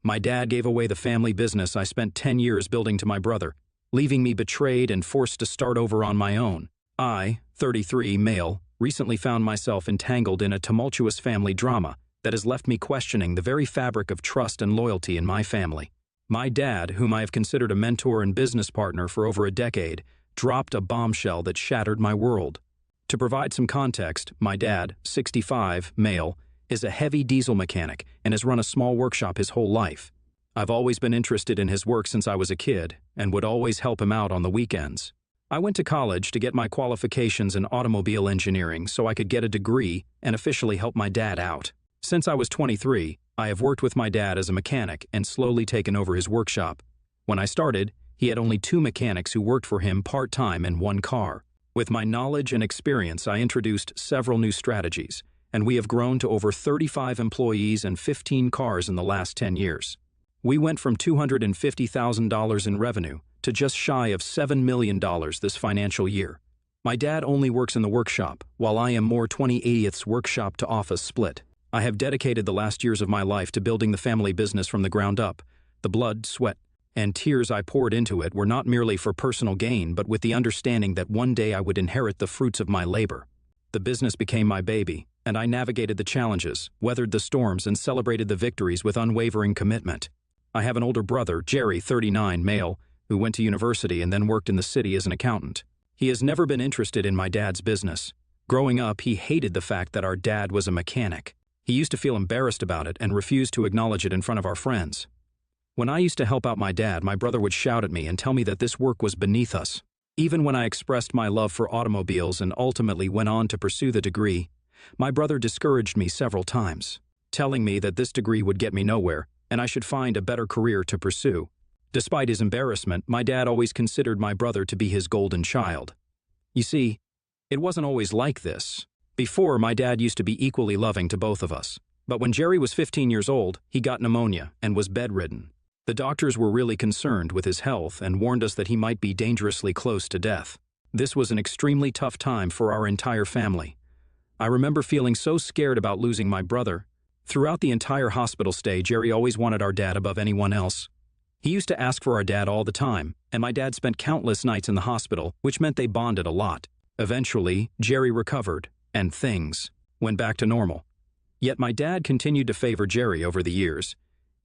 My dad gave away the family business I spent 10 years building to my brother, leaving me betrayed and forced to start over on my own. I, 33, male, recently found myself entangled in a tumultuous family drama that has left me questioning the very fabric of trust and loyalty in my family. My dad, whom I have considered a mentor and business partner for over a decade, dropped a bombshell that shattered my world. To provide some context, my dad, 65, male, is a heavy diesel mechanic and has run a small workshop his whole life. I've always been interested in his work since I was a kid and would always help him out on the weekends. I went to college to get my qualifications in automobile engineering so I could get a degree and officially help my dad out. Since I was 23, I have worked with my dad as a mechanic and slowly taken over his workshop. When I started, he had only 2 mechanics who worked for him part-time in 1 car. With my knowledge and experience, I introduced several new strategies, and we have grown to over 35 employees and 15 cars in the last 10 years. We went from $250,000 in revenue to just shy of $7 million this financial year. My dad only works in the workshop, while I am more 20/80ths workshop to office split. I have dedicated the last years of my life to building the family business from the ground up. The blood, sweat, and tears I poured into it were not merely for personal gain, but with the understanding that one day I would inherit the fruits of my labor. The business became my baby, and I navigated the challenges, weathered the storms, and celebrated the victories with unwavering commitment. I have an older brother, Jerry, 39, male, who went to university and then worked in the city as an accountant. He has never been interested in my dad's business. Growing up, he hated the fact that our dad was a mechanic. He used to feel embarrassed about it and refused to acknowledge it in front of our friends. When I used to help out my dad, my brother would shout at me and tell me that this work was beneath us. Even when I expressed my love for automobiles and ultimately went on to pursue the degree, my brother discouraged me several times, telling me that this degree would get me nowhere and I should find a better career to pursue. Despite his embarrassment, my dad always considered my brother to be his golden child. You see, it wasn't always like this. Before, my dad used to be equally loving to both of us. But when Jerry was 15 years old, he got pneumonia and was bedridden. The doctors were really concerned with his health and warned us that he might be dangerously close to death. This was an extremely tough time for our entire family. I remember feeling so scared about losing my brother. Throughout the entire hospital stay, Jerry always wanted our dad above anyone else. He used to ask for our dad all the time, and my dad spent countless nights in the hospital, which meant they bonded a lot. Eventually, Jerry recovered, and things went back to normal. Yet my dad continued to favor Jerry over the years.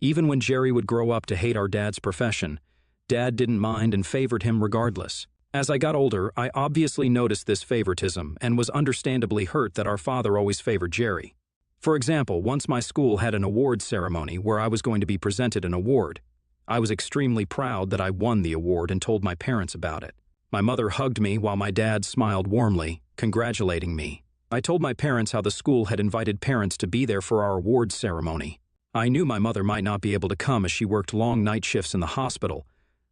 Even when Jerry would grow up to hate our dad's profession, Dad didn't mind and favored him regardless. As I got older, I obviously noticed this favoritism and was understandably hurt that our father always favored Jerry. For example, once my school had an award ceremony where I was going to be presented an award. I was extremely proud that I won the award and told my parents about it. My mother hugged me while my dad smiled warmly, congratulating me. I told my parents how the school had invited parents to be there for our awards ceremony. I knew my mother might not be able to come as she worked long night shifts in the hospital,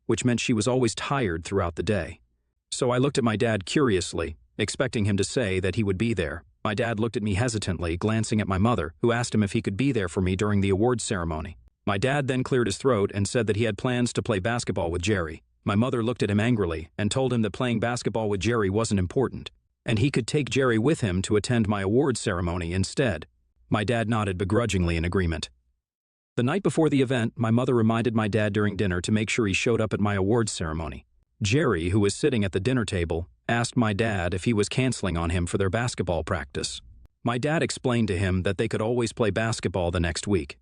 which meant she was always tired throughout the day. So I looked at my dad curiously, expecting him to say that he would be there. My dad looked at me hesitantly, glancing at my mother, who asked him if he could be there for me during the awards ceremony. My dad then cleared his throat and said that he had plans to play basketball with Jerry. My mother looked at him angrily and told him that playing basketball with Jerry wasn't important, and he could take Jerry with him to attend my awards ceremony instead. My dad nodded begrudgingly in agreement. The night before the event, my mother reminded my dad during dinner to make sure he showed up at my awards ceremony. Jerry, who was sitting at the dinner table, asked my dad if he was canceling on him for their basketball practice. My dad explained to him that they could always play basketball the next week.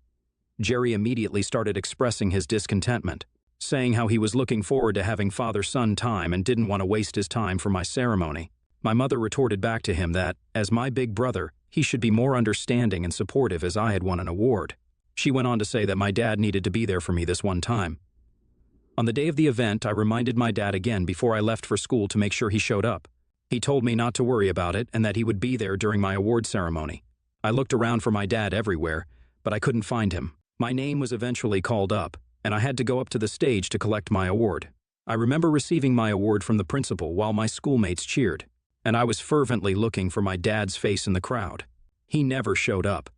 Jerry immediately started expressing his discontentment, saying how he was looking forward to having father-son time and didn't want to waste his time for my ceremony. My mother retorted back to him that, as my big brother, he should be more understanding and supportive as I had won an award. She went on to say that my dad needed to be there for me this one time. On the day of the event, I reminded my dad again before I left for school to make sure he showed up. He told me not to worry about it and that he would be there during my award ceremony. I looked around for my dad everywhere, but I couldn't find him. My name was eventually called up, and I had to go up to the stage to collect my award. I remember receiving my award from the principal while my schoolmates cheered, and I was fervently looking for my dad's face in the crowd. He never showed up.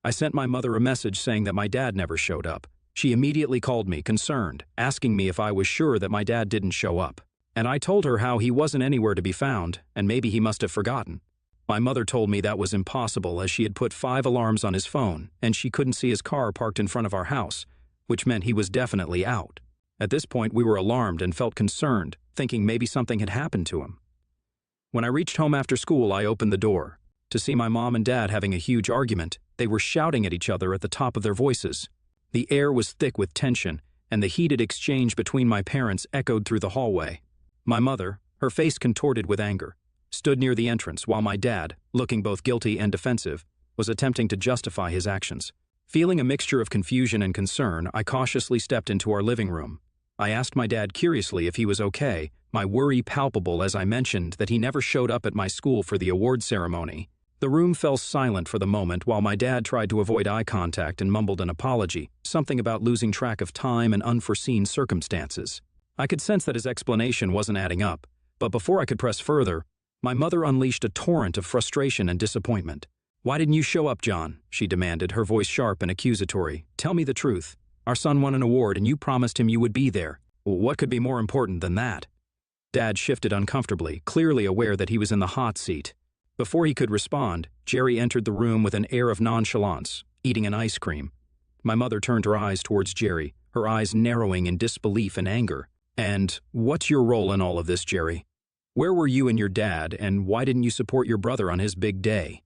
I sent my mother a message saying that my dad never showed up. She immediately called me, concerned, asking me if I was sure that my dad didn't show up. And I told her how he wasn't anywhere to be found, and maybe he must have forgotten. My mother told me that was impossible as she had put 5 alarms on his phone, and she couldn't see his car parked in front of our house, which meant he was definitely out. At this point, we were alarmed and felt concerned, thinking maybe something had happened to him. When I reached home after school, I opened the door to see my mom and dad having a huge argument. They were shouting at each other at the top of their voices. The air was thick with tension, and the heated exchange between my parents echoed through the hallway. My mother, her face contorted with anger, stood near the entrance while my dad, looking both guilty and defensive, was attempting to justify his actions. Feeling a mixture of confusion and concern, I cautiously stepped into our living room. I asked my dad curiously if he was okay, my worry palpable as I mentioned that he never showed up at my school for the award ceremony. The room fell silent for the moment while my dad tried to avoid eye contact and mumbled an apology, something about losing track of time and unforeseen circumstances. I could sense that his explanation wasn't adding up, but before I could press further, my mother unleashed a torrent of frustration and disappointment. "Why didn't you show up, John?" she demanded, her voice sharp and accusatory. "Tell me the truth. Our son won an award and you promised him you would be there. What could be more important than that?" Dad shifted uncomfortably, clearly aware that he was in the hot seat. Before he could respond, Jerry entered the room with an air of nonchalance, eating an ice cream. My mother turned her eyes towards Jerry, her eyes narrowing in disbelief and anger. "And what's your role in all of this, Jerry? Where were you and your dad, and why didn't you support your brother on his big day?"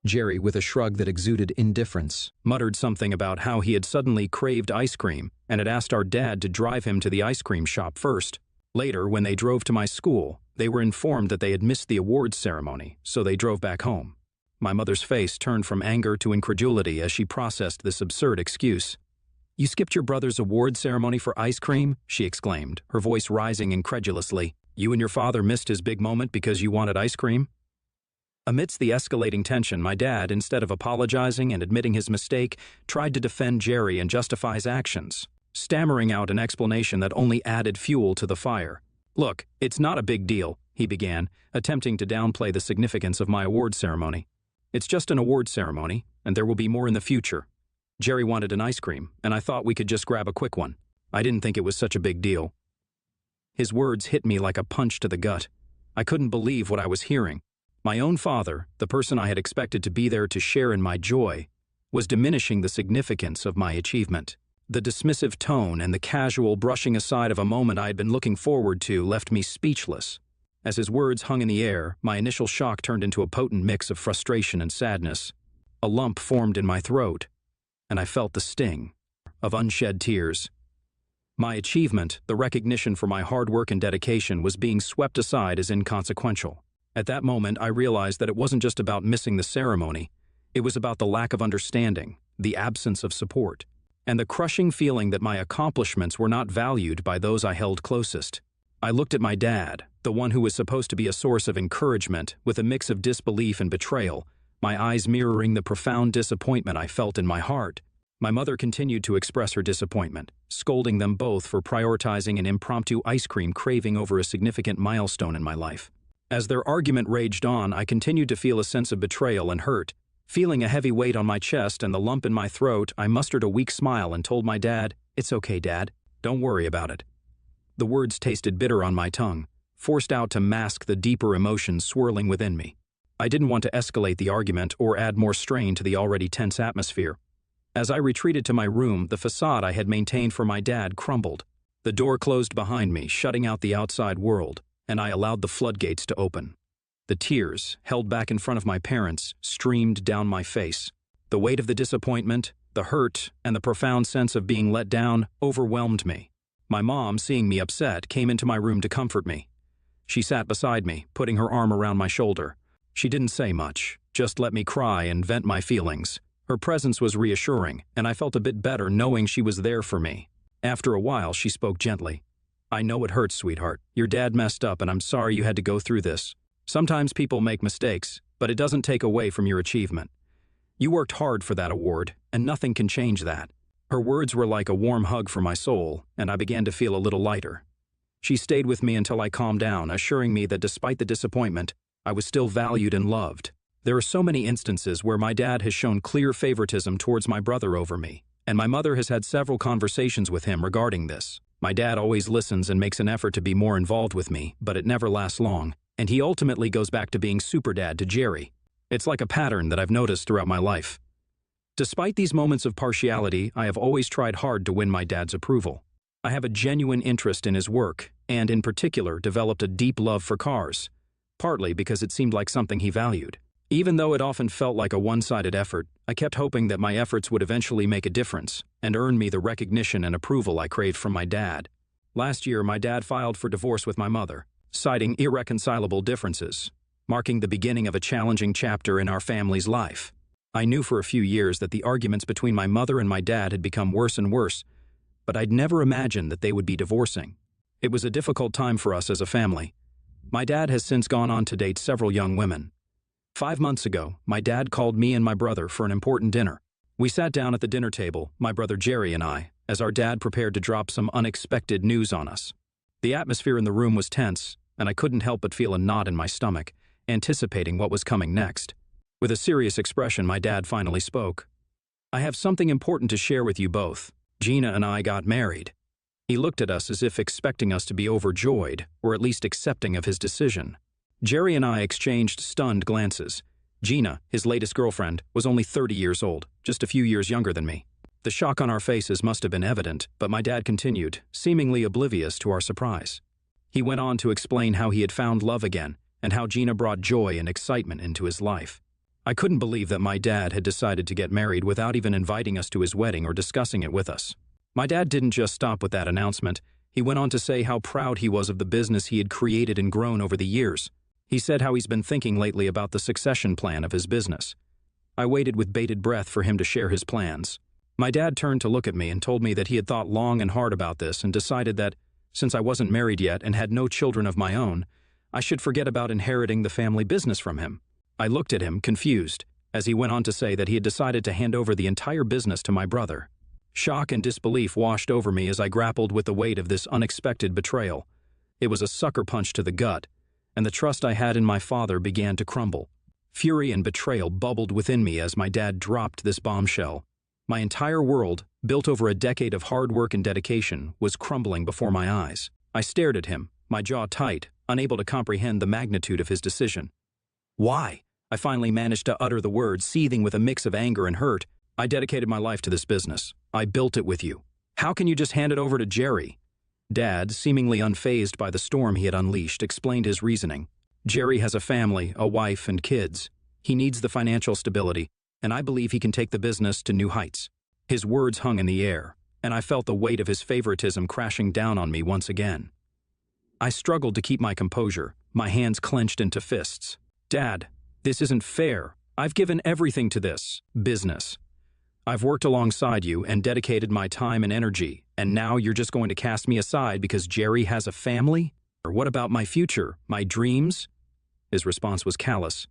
Jerry, with a shrug that exuded indifference, muttered something about how he had suddenly craved ice cream and had asked our dad to drive him to the ice cream shop first. Later, when they drove to my school, they were informed that they had missed the awards ceremony, so they drove back home. My mother's face turned from anger to incredulity as she processed this absurd excuse. "You skipped your brother's award ceremony for ice cream?" she exclaimed, her voice rising incredulously. "You and your father missed his big moment because you wanted ice cream?" Amidst the escalating tension, my dad, instead of apologizing and admitting his mistake, tried to defend Jerry and justify his actions, stammering out an explanation that only added fuel to the fire. "Look, it's not a big deal," he began, attempting to downplay the significance of my award ceremony. "It's just an award ceremony, and there will be more in the future. Jerry wanted an ice cream, and I thought we could just grab a quick one. I didn't think it was such a big deal." His words hit me like a punch to the gut. I couldn't believe what I was hearing. My own father, the person I had expected to be there to share in my joy, was diminishing the significance of my achievement. The dismissive tone and the casual brushing aside of a moment I had been looking forward to left me speechless. As his words hung in the air, my initial shock turned into a potent mix of frustration and sadness. A lump formed in my throat, and I felt the sting of unshed tears. My achievement, the recognition for my hard work and dedication, was being swept aside as inconsequential. At that moment, I realized that it wasn't just about missing the ceremony. It was about the lack of understanding, the absence of support, and the crushing feeling that my accomplishments were not valued by those I held closest. I looked at my dad, the one who was supposed to be a source of encouragement, with a mix of disbelief and betrayal, my eyes mirroring the profound disappointment I felt in my heart. My mother continued to express her disappointment, scolding them both for prioritizing an impromptu ice cream craving over a significant milestone in my life. As their argument raged on, I continued to feel a sense of betrayal and hurt. Feeling a heavy weight on my chest and the lump in my throat, I mustered a weak smile and told my dad, "It's okay, Dad. Don't worry about it." The words tasted bitter on my tongue, forced out to mask the deeper emotions swirling within me. I didn't want to escalate the argument or add more strain to the already tense atmosphere. As I retreated to my room, the facade I had maintained for my dad crumbled. The door closed behind me, shutting out the outside world, and I allowed the floodgates to open. The tears, held back in front of my parents, streamed down my face. The weight of the disappointment, the hurt, and the profound sense of being let down overwhelmed me. My mom, seeing me upset, came into my room to comfort me. She sat beside me, putting her arm around my shoulder. She didn't say much, just let me cry and vent my feelings. Her presence was reassuring, and I felt a bit better knowing she was there for me. After a while, she spoke gently. "I know it hurts, sweetheart. Your dad messed up, and I'm sorry you had to go through this. Sometimes people make mistakes, but it doesn't take away from your achievement. You worked hard for that award, and nothing can change that." Her words were like a warm hug for my soul, and I began to feel a little lighter. She stayed with me until I calmed down, assuring me that despite the disappointment, I was still valued and loved. There are so many instances where my dad has shown clear favoritism towards my brother over me, and my mother has had several conversations with him regarding this. My dad always listens and makes an effort to be more involved with me, but it never lasts long, and he ultimately goes back to being super dad to Jerry. It's like a pattern that I've noticed throughout my life. Despite these moments of partiality, I have always tried hard to win my dad's approval. I have a genuine interest in his work, and in particular developed a deep love for cars, partly because it seemed like something he valued. Even though it often felt like a one-sided effort, I kept hoping that my efforts would eventually make a difference and earn me the recognition and approval I craved from my dad. Last year, my dad filed for divorce with my mother, citing irreconcilable differences, marking the beginning of a challenging chapter in our family's life. I knew for a few years that the arguments between my mother and my dad had become worse and worse, but I'd never imagined that they would be divorcing. It was a difficult time for us as a family. My dad has since gone on to date several young women. 5 months ago, my dad called me and my brother for an important dinner. We sat down at the dinner table, my brother Jerry and I, as our dad prepared to drop some unexpected news on us. The atmosphere in the room was tense, and I couldn't help but feel a knot in my stomach, anticipating what was coming next. With a serious expression, my dad finally spoke. "I have something important to share with you both. Gina and I got married." He looked at us as if expecting us to be overjoyed, or at least accepting of his decision. Jerry and I exchanged stunned glances. Gina, his latest girlfriend, was only 30 years old, just a few years younger than me. The shock on our faces must have been evident, but my dad continued, seemingly oblivious to our surprise. He went on to explain how he had found love again, and how Gina brought joy and excitement into his life. I couldn't believe that my dad had decided to get married without even inviting us to his wedding or discussing it with us. My dad didn't just stop with that announcement. He went on to say how proud he was of the business he had created and grown over the years. He said how he's been thinking lately about the succession plan of his business. I waited with bated breath for him to share his plans. My dad turned to look at me and told me that he had thought long and hard about this and decided that, since I wasn't married yet and had no children of my own, I should forget about inheriting the family business from him. I looked at him, confused, as he went on to say that he had decided to hand over the entire business to my brother. Shock and disbelief washed over me as I grappled with the weight of this unexpected betrayal. It was a sucker punch to the gut, and the trust I had in my father began to crumble. Fury and betrayal bubbled within me as my dad dropped this bombshell. My entire world, built over a decade of hard work and dedication, was crumbling before my eyes. I stared at him, my jaw tight, unable to comprehend the magnitude of his decision. "Why?" I finally managed to utter the words, seething with a mix of anger and hurt. "I dedicated my life to this business. I built it with you. How can you just hand it over to Jerry?" Dad, seemingly unfazed by the storm he had unleashed, explained his reasoning. "Jerry has a family, a wife, and kids. He needs the financial stability, and I believe he can take the business to new heights." His words hung in the air, and I felt the weight of his favoritism crashing down on me once again. I struggled to keep my composure, my hands clenched into fists. "Dad, this isn't fair. I've given everything to this business. I've worked alongside you and dedicated my time and energy, and now you're just going to cast me aside because Jerry has a family? Or what about my future, my dreams?" His response was callous.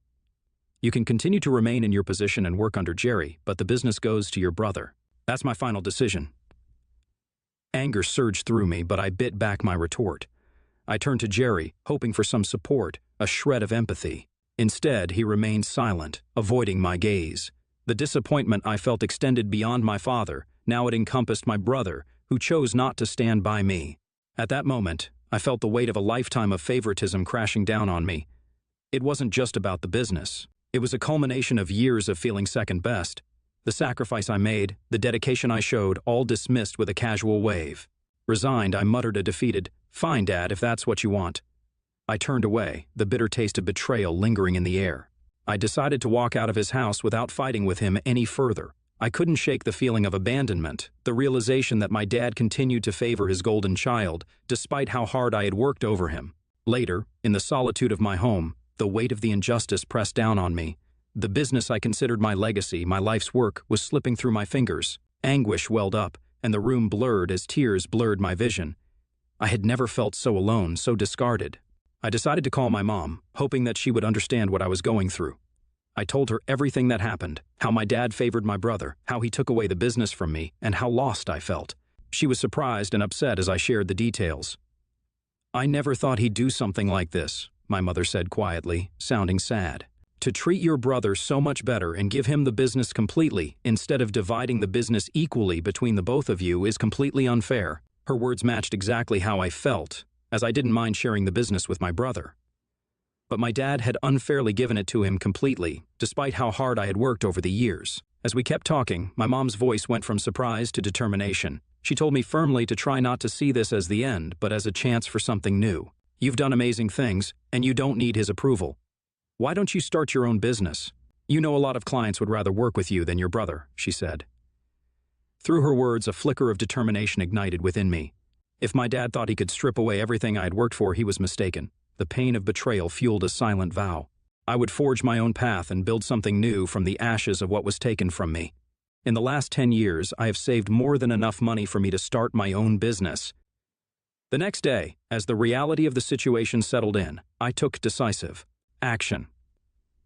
"You can continue to remain in your position and work under Jerry, but the business goes to your brother. That's my final decision." Anger surged through me, but I bit back my retort. I turned to Jerry, hoping for some support, a shred of empathy. Instead, he remained silent, avoiding my gaze. The disappointment I felt extended beyond my father. Now it encompassed my brother, who chose not to stand by me. At that moment, I felt the weight of a lifetime of favoritism crashing down on me. It wasn't just about the business. It was a culmination of years of feeling second best. The sacrifice I made, the dedication I showed, all dismissed with a casual wave. Resigned, I muttered a defeated, "Fine, Dad, if that's what you want." I turned away, the bitter taste of betrayal lingering in the air. I decided to walk out of his house without fighting with him any further. I couldn't shake the feeling of abandonment, the realization that my dad continued to favor his golden child, despite how hard I had worked over him. Later, in the solitude of my home, the weight of the injustice pressed down on me. The business I considered my legacy, my life's work, was slipping through my fingers. Anguish welled up, and the room blurred as tears blurred my vision. I had never felt so alone, so discarded. I decided to call my mom, hoping that she would understand what I was going through. I told her everything that happened, how my dad favored my brother, how he took away the business from me, and how lost I felt. She was surprised and upset as I shared the details. "I never thought he'd do something like this," my mother said quietly, sounding sad. "To treat your brother so much better and give him the business completely, instead of dividing the business equally between the both of you, is completely unfair." Her words matched exactly how I felt, as I didn't mind sharing the business with my brother. But my dad had unfairly given it to him completely, despite how hard I had worked over the years. As we kept talking, my mom's voice went from surprise to determination. She told me firmly to try not to see this as the end, but as a chance for something new. You've done amazing things, and you don't need his approval. Why don't you start your own business? You know a lot of clients would rather work with you than your brother, she said. Through her words, a flicker of determination ignited within me. If my dad thought he could strip away everything I had worked for, he was mistaken. The pain of betrayal fueled a silent vow. I would forge my own path and build something new from the ashes of what was taken from me. In the last 10 years, I have saved more than enough money for me to start my own business. The next day, as the reality of the situation settled in, I took decisive action.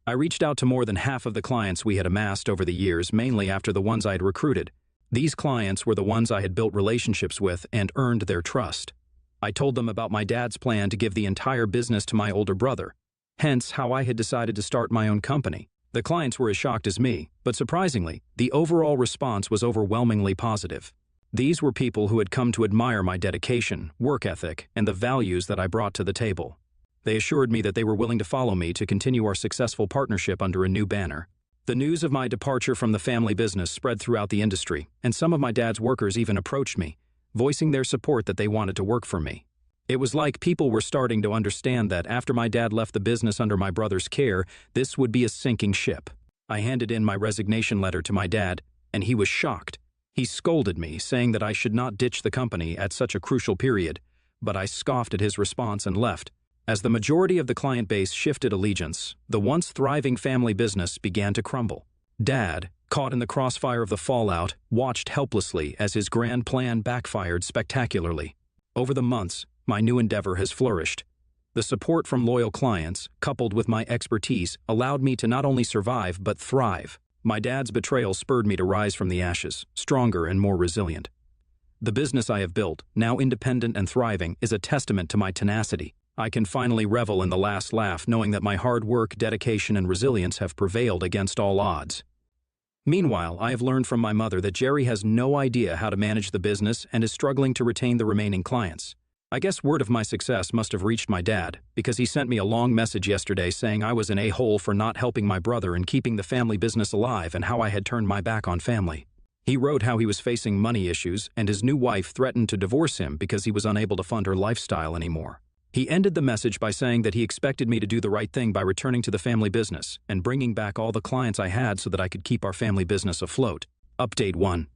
I reached out to more than half of the clients we had amassed over the years, mainly after the ones I had recruited. These clients were the ones I had built relationships with and earned their trust. I told them about my dad's plan to give the entire business to my older brother, hence how I had decided to start my own company. The clients were as shocked as me, but surprisingly, the overall response was overwhelmingly positive. These were people who had come to admire my dedication, work ethic, and the values that I brought to the table. They assured me that they were willing to follow me to continue our successful partnership under a new banner. The news of my departure from the family business spread throughout the industry, and some of my dad's workers even approached me, voicing their support that they wanted to work for me. It was like people were starting to understand that after my dad left the business under my brother's care, this would be a sinking ship. I handed in my resignation letter to my dad, and he was shocked. He scolded me, saying that I should not ditch the company at such a crucial period, but I scoffed at his response and left. As the majority of the client base shifted allegiance, the once thriving family business began to crumble. Dad, caught in the crossfire of the fallout, watched helplessly as his grand plan backfired spectacularly. Over the months, my new endeavor has flourished. The support from loyal clients, coupled with my expertise, allowed me to not only survive but thrive. My dad's betrayal spurred me to rise from the ashes, stronger and more resilient. The business I have built, now independent and thriving, is a testament to my tenacity. I can finally revel in the last laugh knowing that my hard work, dedication, and resilience have prevailed against all odds. Meanwhile, I have learned from my mother that Jerry has no idea how to manage the business and is struggling to retain the remaining clients. I guess word of my success must have reached my dad, because he sent me a long message yesterday saying I was an a-hole for not helping my brother and keeping the family business alive and how I had turned my back on family. He wrote how he was facing money issues and his new wife threatened to divorce him because he was unable to fund her lifestyle anymore. He ended the message by saying that he expected me to do the right thing by returning to the family business and bringing back all the clients I had so that I could keep our family business afloat. Update 1.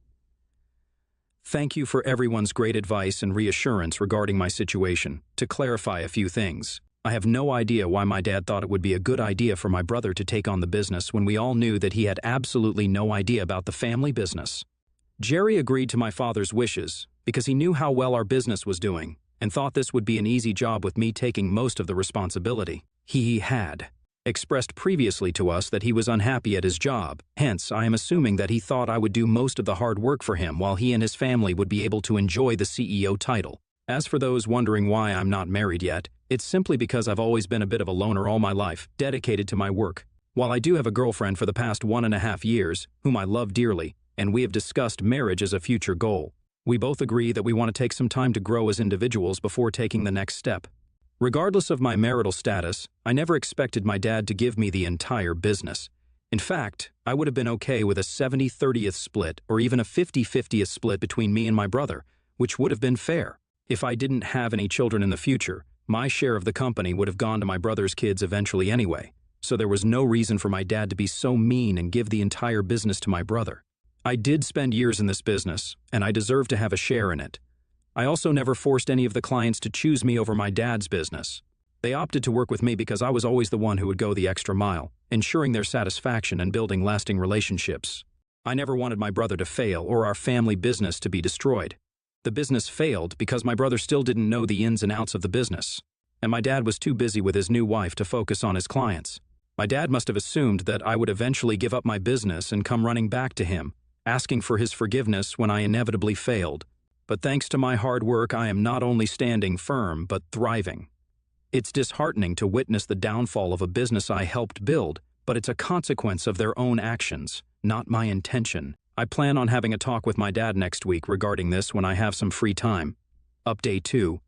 Thank you for everyone's great advice and reassurance regarding my situation. To clarify a few things, I have no idea why my dad thought it would be a good idea for my brother to take on the business when we all knew that he had absolutely no idea about the family business. Jerry agreed to my father's wishes because he knew how well our business was doing and thought this would be an easy job with me taking most of the responsibility. He had expressed previously to us that he was unhappy at his job, hence I am assuming that he thought I would do most of the hard work for him while he and his family would be able to enjoy the CEO title. As for those wondering why I'm not married yet, it's simply because I've always been a bit of a loner all my life, dedicated to my work. While I do have a girlfriend for the past 1.5 years, whom I love dearly, and we have discussed marriage as a future goal, we both agree that we want to take some time to grow as individuals before taking the next step. Regardless of my marital status, I never expected my dad to give me the entire business. In fact, I would have been okay with a 70-30th split or even a 50-50th split between me and my brother, which would have been fair. If I didn't have any children in the future, my share of the company would have gone to my brother's kids eventually anyway, so there was no reason for my dad to be so mean and give the entire business to my brother. I did spend years in this business, and I deserve to have a share in it. I also never forced any of the clients to choose me over my dad's business. They opted to work with me because I was always the one who would go the extra mile, ensuring their satisfaction and building lasting relationships. I never wanted my brother to fail or our family business to be destroyed. The business failed because my brother still didn't know the ins and outs of the business, and my dad was too busy with his new wife to focus on his clients. My dad must have assumed that I would eventually give up my business and come running back to him, asking for his forgiveness when I inevitably failed. But thanks to my hard work, I am not only standing firm, but thriving. It's disheartening to witness the downfall of a business I helped build, but it's a consequence of their own actions, not my intention. I plan on having a talk with my dad next week regarding this when I have some free time. Update 2.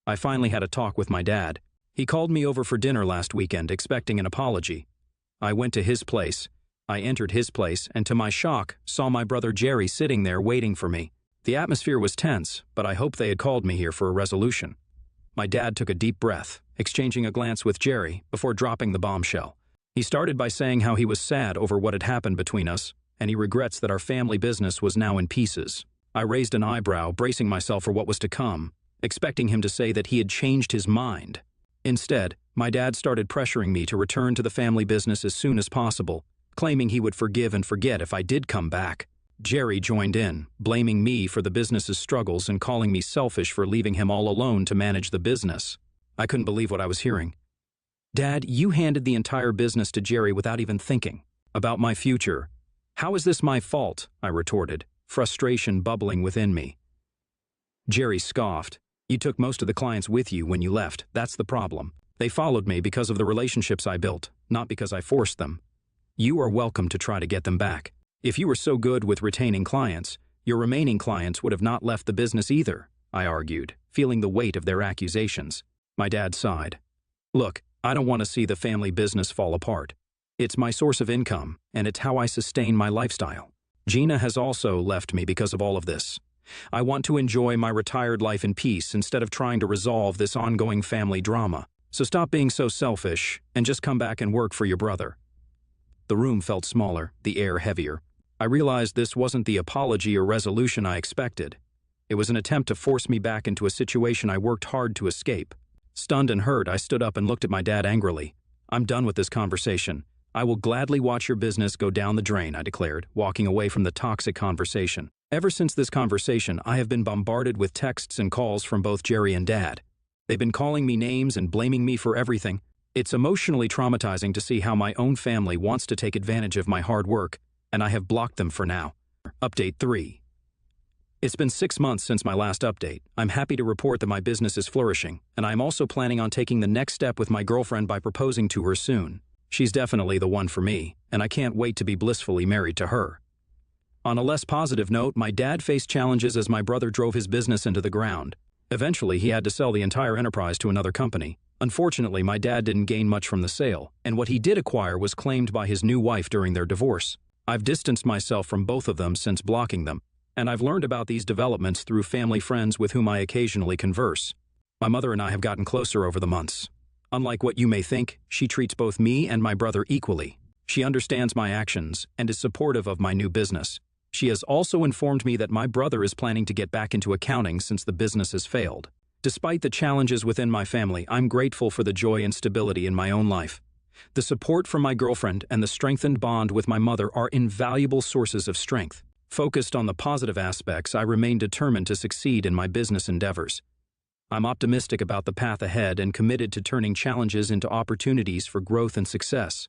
I finally had a talk with my dad. He called me over for dinner last weekend expecting an apology. I went to his place, I entered his place and, to my shock, saw my brother Jerry sitting there waiting for me. The atmosphere was tense, but I hoped they had called me here for a resolution. My dad took a deep breath, exchanging a glance with Jerry before dropping the bombshell. He started by saying how he was sad over what had happened between us, and he regrets that our family business was now in pieces. I raised an eyebrow, bracing myself for what was to come, expecting him to say that he had changed his mind. Instead, my dad started pressuring me to return to the family business as soon as possible, claiming he would forgive and forget if I did come back. Jerry joined in, blaming me for the business's struggles and calling me selfish for leaving him all alone to manage the business. I couldn't believe what I was hearing. "Dad, you handed the entire business to Jerry without even thinking about my future. How is this my fault?" I retorted, frustration bubbling within me. Jerry scoffed. "You took most of the clients with you when you left. That's the problem. They followed me because of the relationships I built, not because I forced them. You are welcome to try to get them back. If you were so good with retaining clients, your remaining clients would have not left the business either," I argued, feeling the weight of their accusations. My dad sighed. "Look, I don't want to see the family business fall apart. It's my source of income, and it's how I sustain my lifestyle. Gina has also left me because of all of this. I want to enjoy my retired life in peace instead of trying to resolve this ongoing family drama. So stop being so selfish and just come back and work for your brother." The room felt smaller, the air heavier. I realized this wasn't the apology or resolution I expected. It was an attempt to force me back into a situation I worked hard to escape. Stunned and hurt, I stood up and looked at my dad angrily. "I'm done with this conversation. I will gladly watch your business go down the drain," I declared, walking away from the toxic conversation. Ever since this conversation, I have been bombarded with texts and calls from both Jerry and Dad. They've been calling me names and blaming me for everything. It's emotionally traumatizing to see how my own family wants to take advantage of my hard work, and I have blocked them for now. Update 3. It's been 6 months since my last update. I'm happy to report that my business is flourishing, and I'm also planning on taking the next step with my girlfriend by proposing to her soon. She's definitely the one for me, and I can't wait to be blissfully married to her. On a less positive note, my dad faced challenges as my brother drove his business into the ground. Eventually, he had to sell the entire enterprise to another company. Unfortunately, my dad didn't gain much from the sale, and what he did acquire was claimed by his new wife during their divorce. I've distanced myself from both of them since blocking them, and I've learned about these developments through family friends with whom I occasionally converse. My mother and I have gotten closer over the months. Unlike what you may think, she treats both me and my brother equally. She understands my actions and is supportive of my new business. She has also informed me that my brother is planning to get back into accounting since the business has failed. Despite the challenges within my family, I'm grateful for the joy and stability in my own life. The support from my girlfriend and the strengthened bond with my mother are invaluable sources of strength. Focused on the positive aspects, I remain determined to succeed in my business endeavors. I'm optimistic about the path ahead and committed to turning challenges into opportunities for growth and success.